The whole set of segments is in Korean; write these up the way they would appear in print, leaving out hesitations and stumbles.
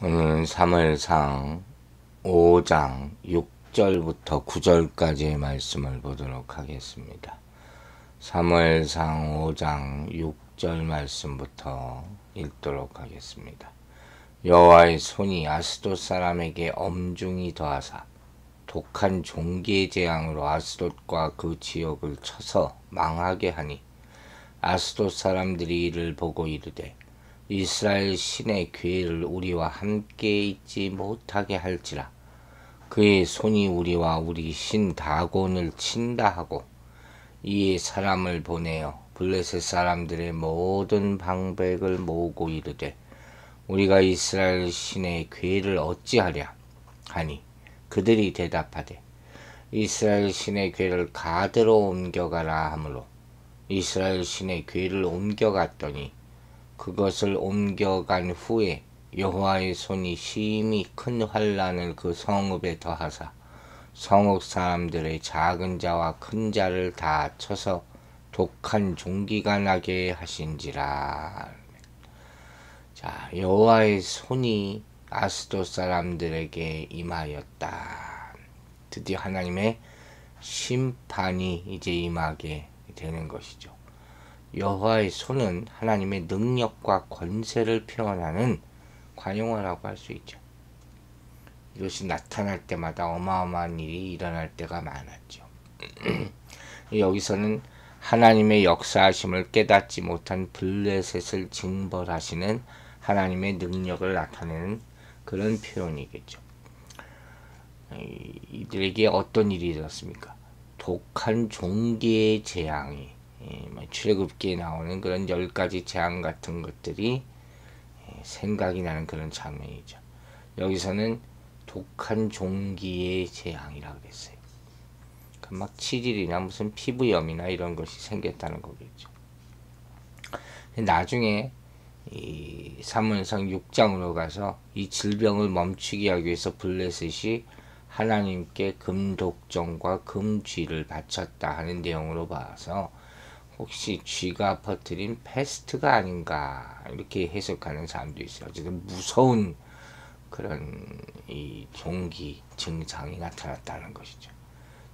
오늘은 사무엘상 5장 6절부터 9절까지의 말씀을 보도록 하겠습니다. 사무엘상 5장 6절 말씀부터 읽도록 하겠습니다. 여호와의 손이 아스돗 사람에게 엄중히 더하사 독한 종기의 재앙으로 아스돗과 그 지역을 쳐서 망하게 하니 아스돗 사람들이 이를 보고 이르되 이스라엘 신의 괴를 우리와 함께 있지 못하게 할지라. 그의 손이 우리와 우리 신 다곤을 친다 하고 이에 사람을 보내어 블레셋 사람들의 모든 방백을 모으고 이르되 우리가 이스라엘 신의 괴를 어찌하랴 하니 그들이 대답하되 이스라엘 신의 괴를 가드로 옮겨가라 하므로 이스라엘 신의 괴를 옮겨갔더니 그것을 옮겨간 후에 여호와의 손이 심히 큰 환난을 그 성읍에 더하사 성읍 사람들의 작은 자와 큰 자를 다 쳐서 독한 종기가 나게 하신지라. 자, 여호와의 손이 아스돗 사람들에게 임하였다. 드디어 하나님의 심판이 이제 임하게 되는 것이죠. 여호와의 손은 하나님의 능력과 권세를 표현하는 관용어라고 할 수 있죠. 이것이 나타날 때마다 어마어마한 일이 일어날 때가 많았죠. 여기서는 하나님의 역사하심을 깨닫지 못한 블레셋을 징벌하시는 하나님의 능력을 나타내는 그런 표현이겠죠. 이들에게 어떤 일이 있었습니까? 독한 종기의 재앙이 출애굽기에 나오는 그런 10가지 재앙 같은 것들이 생각이 나는 그런 장면이죠. 여기서는 독한 종기의 재앙이라고 그랬어요. 막 치질이나 무슨 피부염이나 이런 것이 생겼다는 거겠죠. 나중에 이 사무엘상 6장으로 가서 이 질병을 멈추게 하기 위해서 블레셋이 하나님께 금독정과 금쥐를 바쳤다 하는 내용으로 봐서 혹시 쥐가 퍼뜨린 패스트가 아닌가 이렇게 해석하는 사람도 있어요. 어쨌든 무서운 그런 이 종기 증상이 나타났다는 것이죠.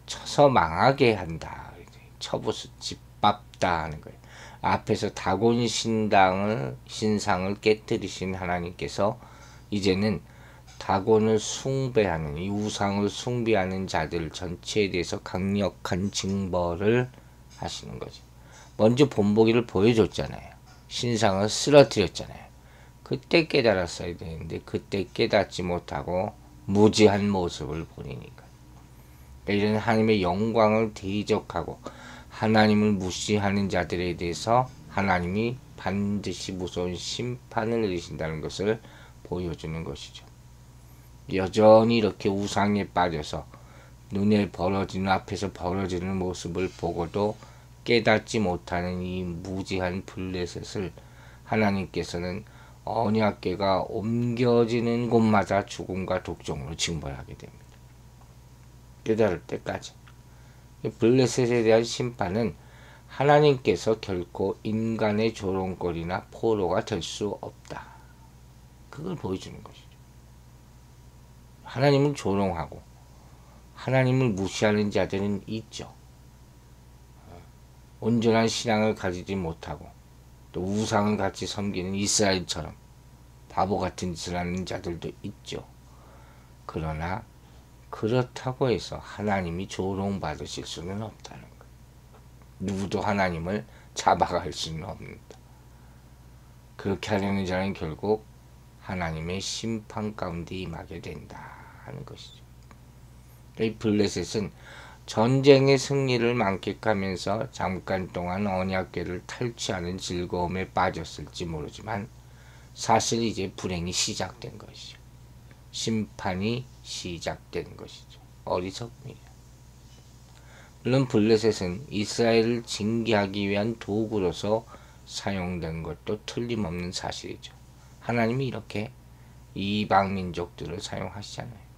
쳐서 망하게 한다. 쳐부수 짓밟다 하는 거예요. 앞에서 다곤 신상을 깨뜨리신 하나님께서 이제는 다곤을 숭배하는 이 우상을 숭배하는 자들 전체에 대해서 강력한 징벌을 하시는 거죠. 먼저 본보기를 보여줬잖아요. 신상을 쓰러뜨렸잖아요. 그때 깨달았어야 되는데 그때 깨닫지 못하고 무지한 모습을 보이니까. 이런 하나님의 영광을 대적하고 하나님을 무시하는 자들에 대해서 하나님이 반드시 무서운 심판을 내리신다는 것을 보여주는 것이죠. 여전히 이렇게 우상에 빠져서 눈에 벌어지는 앞에서 벌어지는 모습을 보고도 깨닫지 못하는 이 무지한 블레셋을 하나님께서는 언약궤가 옮겨지는 곳마다 죽음과 독종으로 징벌하게 됩니다. 깨달을 때까지. 블레셋에 대한 심판은 하나님께서 결코 인간의 조롱거리나 포로가 될 수 없다. 그걸 보여주는 것이죠. 하나님을 조롱하고 하나님을 무시하는 자들은 있죠. 온전한 신앙을 가지지 못하고 또 우상을 같이 섬기는 이스라엘처럼 바보 같은 짓을 하는 자들도 있죠. 그러나 그렇다고 해서 하나님이 조롱받으실 수는 없다는 거예요. 누구도 하나님을 잡아갈 수는 없습니다. 그렇게 하려는 자는 결국 하나님의 심판 가운데 임하게 된다 하는 것이죠. 이 블레셋은 전쟁의 승리를 만끽하면서 잠깐 동안 언약궤를 탈취하는 즐거움에 빠졌을지 모르지만 사실 이제 불행이 시작된 것이죠. 심판이 시작된 것이죠. 어리석음이에요. 물론 블레셋은 이스라엘을 징계하기 위한 도구로서 사용된 것도 틀림없는 사실이죠. 하나님이 이렇게 이방 민족들을 사용하시잖아요.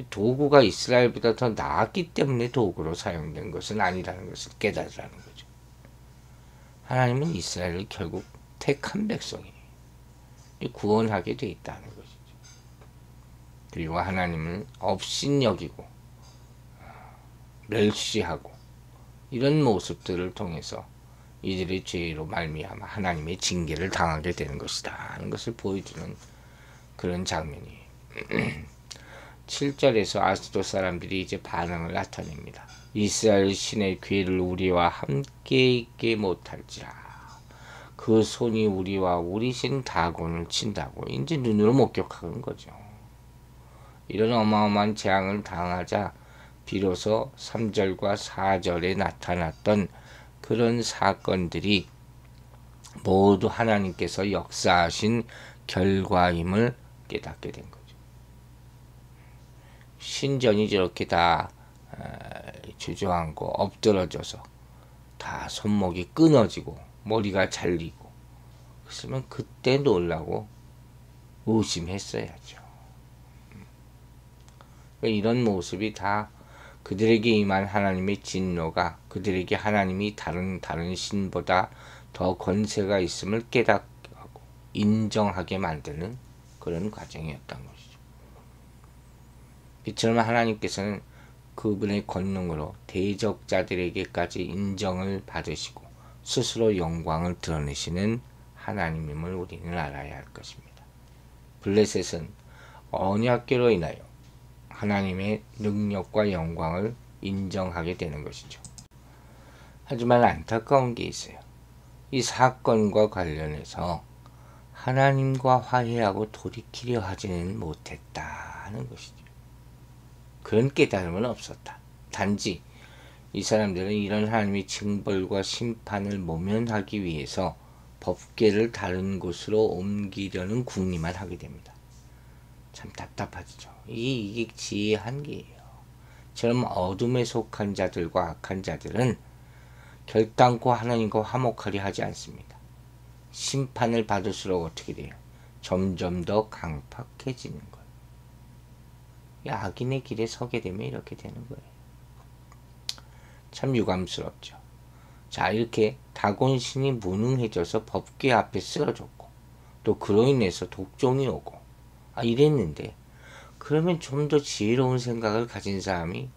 도구가 이스라엘보다 더 나았기 때문에 도구로 사용된 것은 아니라는 것을 깨달으라는 거죠. 하나님은 이스라엘을 결국 택한 백성이에요. 구원하게 돼 있다는 것이죠. 그리고 하나님을 업신여기고 멸시하고 이런 모습들을 통해서 이들의 죄로 말미암아 하나님의 징계를 당하게 되는 것이다 하는 것을 보여주는 그런 장면이에요. 7절에서 아스돗 사람들이 이제 반응을 나타냅니다. 이스라엘 신의 괴를 우리와 함께 있게 못할지라. 그 손이 우리와 우리 신 다곤을 친다고 이제 눈으로 목격하는 거죠. 이런 어마어마한 재앙을 당하자 비로소 3절과 4절에 나타났던 그런 사건들이 모두 하나님께서 역사하신 결과임을 깨닫게 된 거죠. 신전이 저렇게 다 주저앉고 엎드러져서 다 손목이 끊어지고 머리가 잘리고 그랬으면 그때 놀라고 의심했어야죠. 이런 모습이 다 그들에게 임한 하나님의 진노가 그들에게 하나님이 다른 신보다 더 권세가 있음을 깨닫고 인정하게 만드는 그런 과정이었던 것이죠. 이처럼 하나님께서는 그분의 권능으로 대적자들에게까지 인정을 받으시고 스스로 영광을 드러내시는 하나님임을 우리는 알아야 할 것입니다. 블레셋은 언약궤로 인하여 하나님의 능력과 영광을 인정하게 되는 것이죠. 하지만 안타까운 게 있어요. 이 사건과 관련해서 하나님과 화해하고 돌이키려 하지는 못했다는 것이죠. 그런 깨달음은 없었다. 단지 이 사람들은 이런 하나님의 징벌과 심판을 모면하기 위해서 법궤를 다른 곳으로 옮기려는 궁리만 하게 됩니다. 참 답답하죠. 이게 지혜의 한계예요. 저런 어둠에 속한 자들과 악한 자들은 결단코 하나님과 화목하려 하지 않습니다. 심판을 받을수록 어떻게 돼요? 점점 더 강팍해지는 거예요. 악인의 길에 서게 되면 이렇게 되는 거예요. 참 유감스럽죠. 자, 이렇게 다곤신이 무능해져서 법궤 앞에 쓰러졌고 또 그로 인해서 독종이 오고 이랬는데 그러면 좀 더 지혜로운 생각을 가진 사람이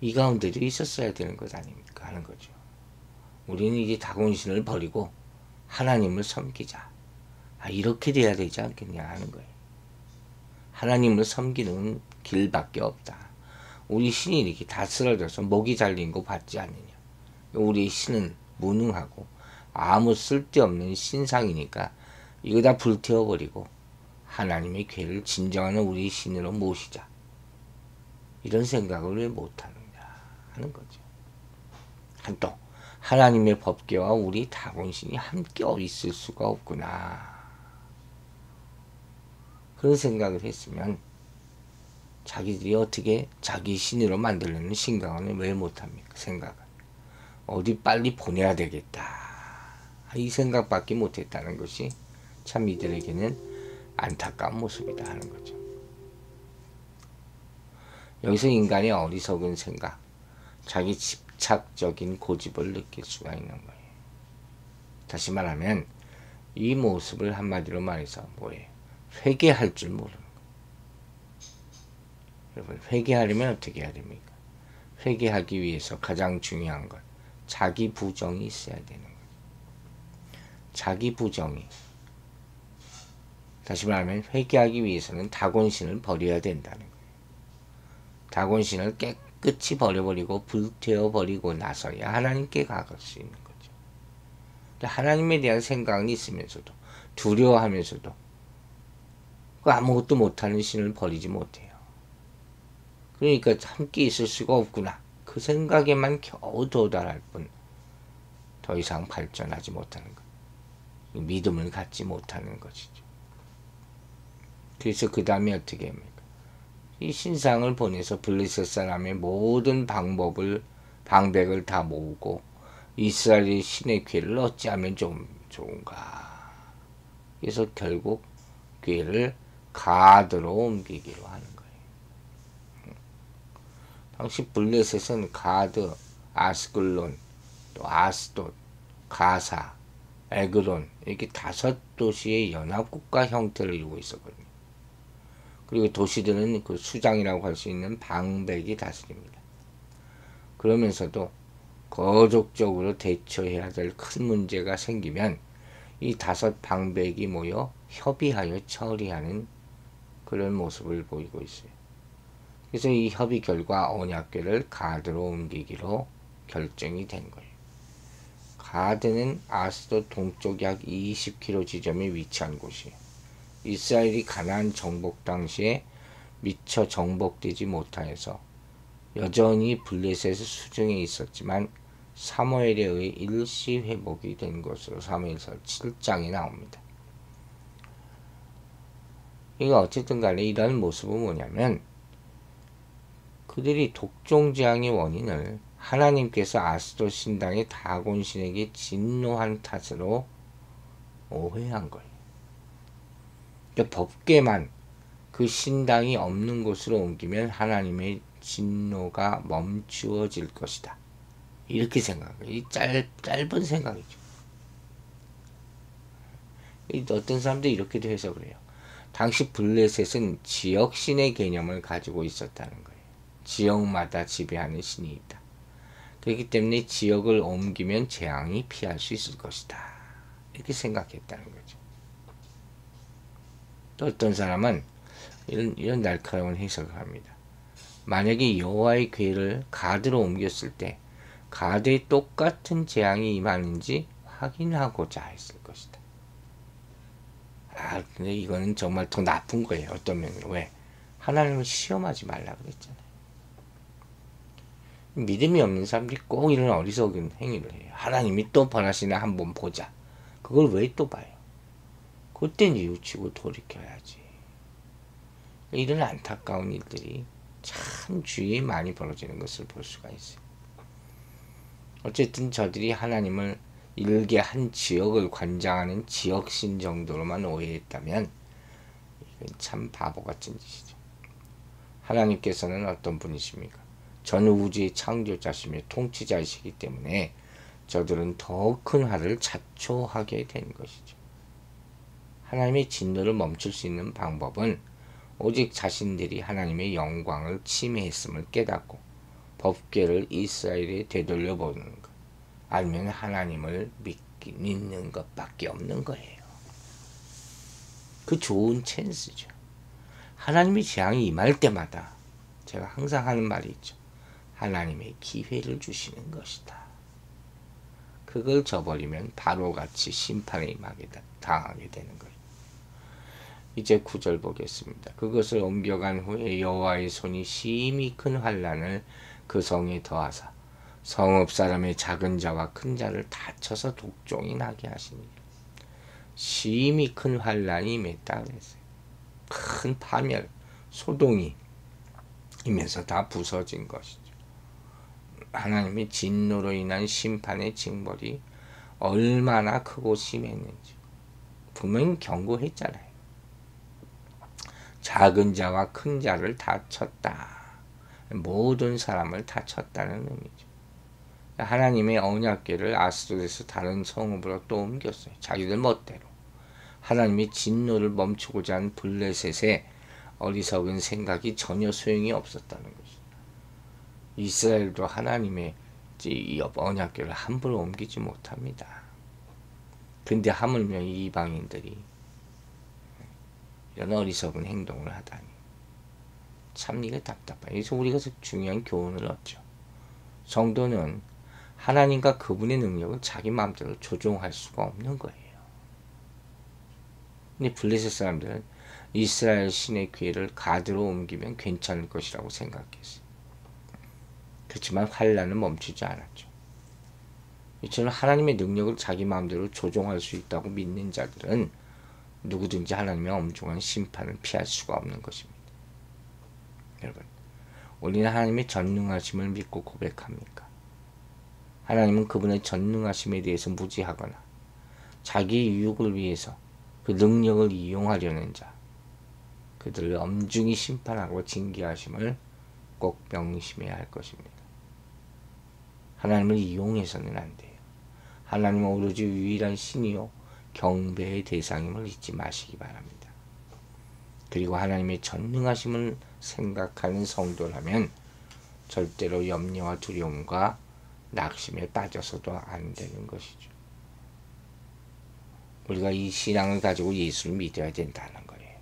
이 가운데도 있었어야 되는 것 아닙니까 하는 거죠. 우리는 이제 다곤신을 버리고 하나님을 섬기자. 이렇게 돼야 되지 않겠냐 하는 거예요. 하나님을 섬기는 길밖에 없다. 우리 신이 이렇게 다 쓰러져서 목이 잘린 거 봤지 않느냐. 우리 신은 무능하고 아무 쓸데없는 신상이니까 이거 다 불태워버리고 하나님의 궤를 진정한 우리 신으로 모시자. 이런 생각을 왜 못하느냐 하는 거죠. 또 하나님의 법궤와 우리 다곤신이 함께 있을 수가 없구나. 그런 생각을 했으면 자기들이 어떻게 자기 신으로 만들려는 생각은 왜 못합니까? 생각을. 어디 빨리 보내야 되겠다. 이 생각밖에 못했다는 것이 참 이들에게는 안타까운 모습이다 하는 거죠. 여기서 인간의 어리석은 생각, 자기 집착적인 고집을 느낄 수가 있는 거예요. 다시 말하면 이 모습을 한마디로 말해서 뭐예요? 회개할 줄 모르는 거예요. 여러분, 회개하려면 어떻게 해야 됩니까? 회개하기 위해서 가장 중요한 건 자기 부정이 있어야 되는 거예요. 자기 부정이. 다시 말하면 회개하기 위해서는 다곤신을 버려야 된다는 거예요. 다곤신을 깨끗이 버려버리고 불태워버리고 나서야 하나님께 가갈 수 있는 거죠. 하나님에 대한 생각은 있으면서도 두려워하면서도 아무것도 못하는 신을 버리지 못해요. 그러니까 함께 있을 수가 없구나. 그 생각에만 겨우 도달할 뿐 더 이상 발전하지 못하는 것. 믿음을 갖지 못하는 것이죠. 그래서 그 다음에 어떻게 합니까? 이 신상을 보내서 블레셋 사람의 모든 방백을 다 모으고 이스라엘의 신의 궤를 어찌하면 좀 좋은가. 그래서 결국 궤를 가드로 옮기기로 하는 거예요. 당시 블레셋은 가드, 아스글론, 또 아스돗, 가사 에그론 이렇게 5도시의 연합국가 형태를 이루고 있었거든요. 그리고 도시들은 그 수장이라고 할 수 있는 방백이 다스립니다. 그러면서도 거족적으로 대처해야 될 큰 문제가 생기면 이 5방백이 모여 협의하여 처리하는 그런 모습을 보이고 있어요. 그래서 이 협의 결과 언약궤를 가드로 옮기기로 결정이 된 거예요. 가드는 아스도 동쪽 약 20km 지점에 위치한 곳이에요. 이스라엘이 가나안 정복 당시에 미처 정복되지 못하여서 여전히 블레셋의 수중에 있었지만 사무엘에 의해 일시 회복이 된 것으로 사무엘서 7장에 나옵니다. 이거 어쨌든 간에 이런 모습은 뭐냐면 그들이 독종지향의 원인을 하나님께서 아스도 신당의 다곤 신에게 진노한 탓으로 오해한 거예요. 그러니까 법궤만 그 신당이 없는 곳으로 옮기면 하나님의 진노가 멈추어질 것이다. 이렇게 생각해요. 이 짧은 생각이죠. 어떤 사람들이 이렇게도 해석을 해요. 당시 블레셋은 지역신의 개념을 가지고 있었다는 거예요. 지역마다 지배하는 신이 있다. 그렇기 때문에 지역을 옮기면 재앙이 피할 수 있을 것이다. 이렇게 생각했다는 거죠. 또 어떤 사람은 이런 날카로운 해석을 합니다. 만약에 여호와의 궤를 가드로 옮겼을 때 가드에 똑같은 재앙이 임하는지 확인하고자 했을 것이다. 근데 이거는 정말 더 나쁜 거예요. 어떤 면으로. 왜? 하나님을 시험하지 말라 그랬잖아요. 믿음이 없는 사람들이 꼭 이런 어리석은 행위를 해요. 하나님이 또 번하시나 한번 보자. 그걸 왜 또 봐요? 그땐 뉘우치고 돌이켜야지. 이런 안타까운 일들이 참 주위에 많이 벌어지는 것을 볼 수가 있어요. 어쨌든 저들이 하나님을 일개 한 지역을 관장하는 지역신 정도로만 오해했다면 이건 참 바보 같은 짓이죠. 하나님께서는 어떤 분이십니까? 전 우주의 창조자시며 통치자이시기 때문에 저들은 더 큰 화를 자초하게 된 것이죠. 하나님의 진노를 멈출 수 있는 방법은 오직 자신들이 하나님의 영광을 침해했음을 깨닫고 법궤를 이스라엘에 되돌려보는 것, 아니면 하나님을 믿는 것밖에 없는 거예요. 그 좋은 찬스죠. 하나님의 재앙이 임할 때마다 제가 항상 하는 말이 있죠. 하나님의 기회를 주시는 것이다. 그걸 저버리면 바로같이 심판에 당하게 되는 거예요. 이제 9절 보겠습니다. 그것을 옮겨간 후에 여호와의 손이 심히 큰 환난을 그 성에 더하사 성읍 사람의 작은 자와 큰 자를 다쳐서 독종이 나게 하시니 심히 큰 환난이 임했다 그랬어요. 큰 파멸, 소동이 임해서 다 부서진 것이죠. 하나님의 진노로 인한 심판의 징벌이 얼마나 크고 심했는지 분명히 경고했잖아요. 작은 자와 큰 자를 다 쳤다. 모든 사람을 다 쳤다는 의미죠. 하나님의 언약궤를 아스돗에서 다른 성읍으로 또 옮겼어요. 자기들 멋대로. 하나님의 진노를 멈추고자 한 블레셋의 어리석은 생각이 전혀 소용이 없었다는 것이죠. 이스라엘도 하나님의 이 언약궤를 함부로 옮기지 못합니다. 근데 하물며 이 이방인들이 이런 어리석은 행동을 하다니 참 이게 답답해요. 그래서 우리가 중요한 교훈을 얻죠. 성도는 하나님과 그분의 능력을 자기 마음대로 조종할 수가 없는 거예요. 근데 블레셋 사람들은 이스라엘 신의 궤를 가드로 옮기면 괜찮을 것이라고 생각했어요. 그렇지만 환난은 멈추지 않았죠. 이처럼 하나님의 능력을 자기 마음대로 조종할 수 있다고 믿는 자들은 누구든지 하나님의 엄중한 심판을 피할 수가 없는 것입니다. 여러분, 우리는 하나님의 전능하심을 믿고 고백합니까? 하나님은 그분의 전능하심에 대해서 무지하거나 자기 유익을 위해서 그 능력을 이용하려는 자, 그들을 엄중히 심판하고 징계하심을 꼭 명심해야 할 것입니다. 하나님을 이용해서는 안 돼요. 하나님은 오로지 유일한 신이요 경배의 대상임을 잊지 마시기 바랍니다. 그리고 하나님의 전능하심을 생각하는 성도라면 절대로 염려와 두려움과 낙심에 빠져서도 안 되는 것이죠. 우리가 이 신앙을 가지고 예수를 믿어야 된다는 거예요.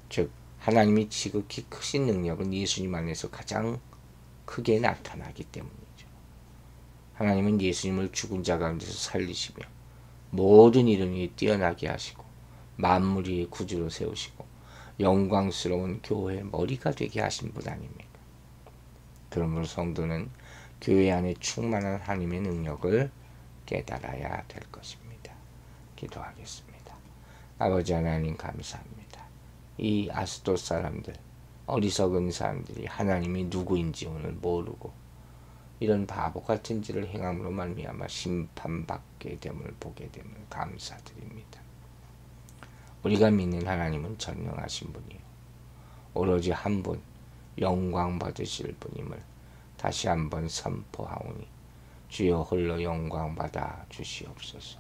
즉 하나님이 지극히 크신 능력은 예수님 안에서 가장 크게 나타나기 때문이죠. 하나님은 예수님을 죽은 자 가운데서 살리시며 모든 이름 위에 뛰어나게 하시고 만물 위에 구주로 세우시고 영광스러운 교회의 머리가 되게 하신 분 아닙니까? 그러므로 성도는 교회 안에 충만한 하나님의 능력을 깨달아야 될 것입니다. 기도하겠습니다. 아버지 하나님 감사합니다. 이 아스돗 사람들, 어리석은 사람들이 하나님이 누구인지 오늘 모르고 이런 바보 같은 짓을 행함으로 말미암아 심판받게 됨을 보게 됨을 감사드립니다. 우리가 믿는 하나님은 전능하신 분이요 오로지 한 분 영광 받으실 분임을 다시 한번 선포하오니 주여 홀로 영광 받아 주시옵소서.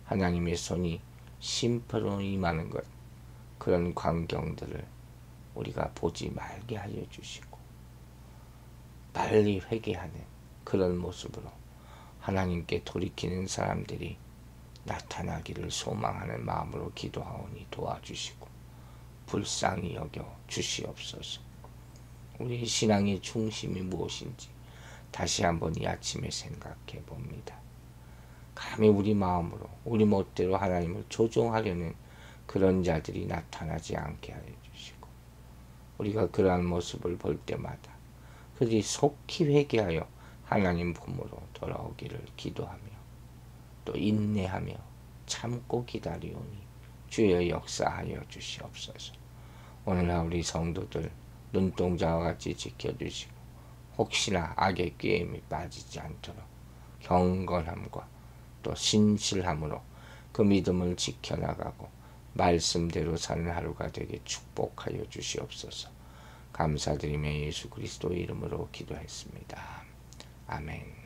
하나님의 손이 심판으로 임하는 것 그런 광경들을 우리가 보지 말게 하여 주시고 빨리 회개하는 그런 모습으로 하나님께 돌이키는 사람들이 나타나기를 소망하는 마음으로 기도하오니 도와주시고 불쌍히 여겨 주시옵소서. 우리의 신앙의 중심이 무엇인지 다시 한번 이 아침에 생각해 봅니다. 감히 우리 마음으로 우리 멋대로 하나님을 조종하려는 그런 자들이 나타나지 않게 하여 주시고 우리가 그러한 모습을 볼 때마다 그들이 속히 회개하여 하나님 품으로 돌아오기를 기도하며 또 인내하며 참고 기다리오니 주여 역사하여 주시옵소서. 오늘날 우리 성도들 눈동자와 같이 지켜주시고 혹시나 악의 꾀임에 빠지지 않도록 경건함과 또 신실함으로 그 믿음을 지켜나가고 말씀대로 사는 하루가 되게 축복하여 주시옵소서. 감사드리며 예수 그리스도의 이름으로 기도했습니다. 아멘.